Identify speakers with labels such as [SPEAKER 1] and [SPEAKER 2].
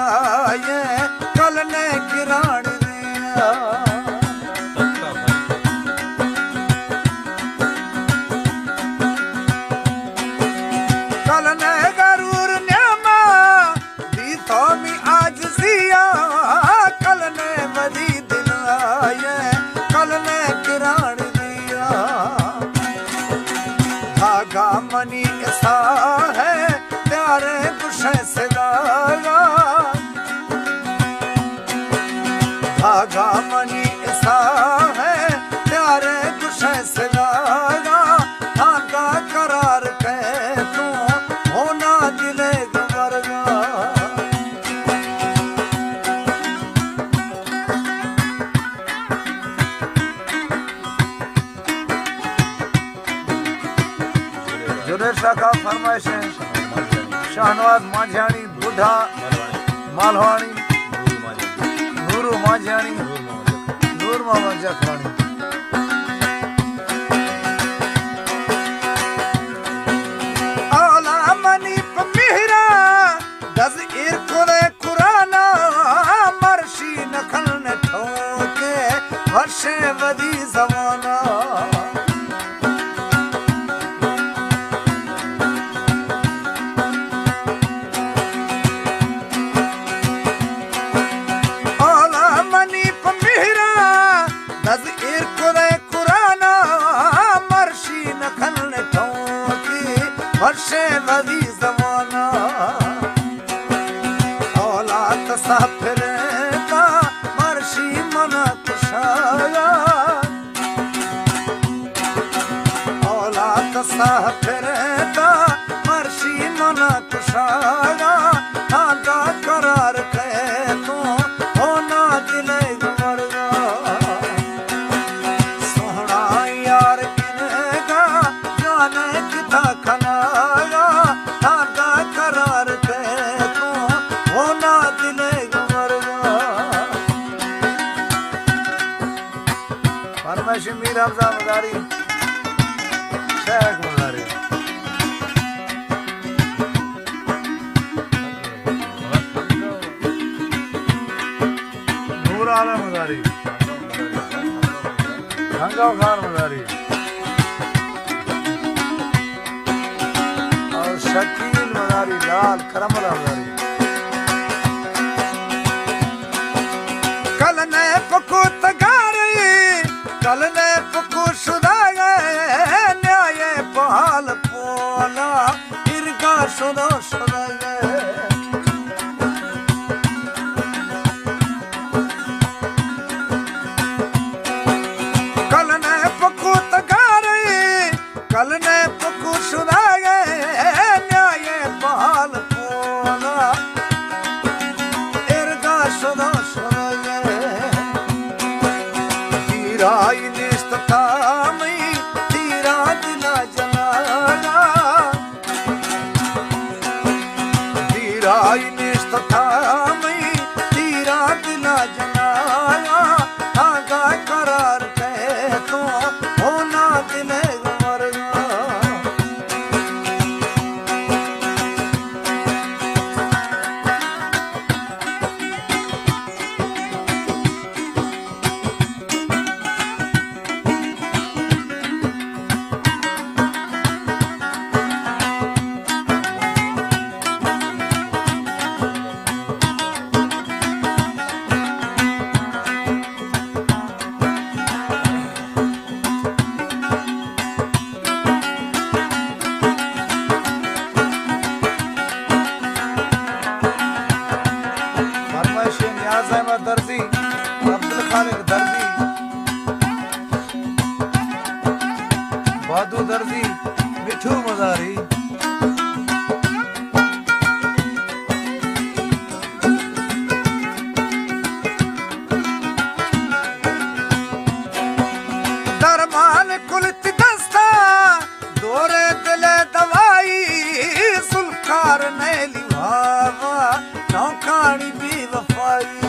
[SPEAKER 1] दिलाए कल ने किराण दिया कल ने गरूर न्यामा दी तो मी आज जिया कल ने वदी दिलाए कल ने किराण दिया धागा मनी ऐसा है प्यारे गुस्से से लागा धागा मनी ऐसा है प्यारे गुस्से से लागा धागा करार कह तू होना दिले गवर्गा जुनेद शाह का फरमाइश है शाहनवाज माझियाणी बुढ़ा मालवाणी नूरू माझियाणी नूर मोहम्मद जखवाणी औला मनी पमीरा दस इरकुले कुराना मर्शी नखल ने ठोके वर्षे वदी जमाना वर्षे वदी जमाना औलाद साफिर का मर्शी मना कुशाया औलाद साफिर का मर्शी मना कुशाया धागा करार कह तू होना दिले गवर्गा सोहना यार किनेगा जाने किता खना मीर हमजा मदारी शेख मदारी नूर आलम मदारी खंगाव खान मदारी और शकील मदारी लाल करमला मदारी कल ने पकुत कल ने पकु शुदाए न्याय पाल पोला इरगा शुदा शुदाए कल ने पकु तगारे कल ने पकु शुदाए न्याय पाल पोला इरगा शुदा शुदाए हीराई दर्जी अब्दुल खालिक दर्जी बादू दर्जी मिठू मजारी दरमान कुलत दस्ता दोरे दिले दवाई सुल्कार ने लिवावा नौकानी भी वफाई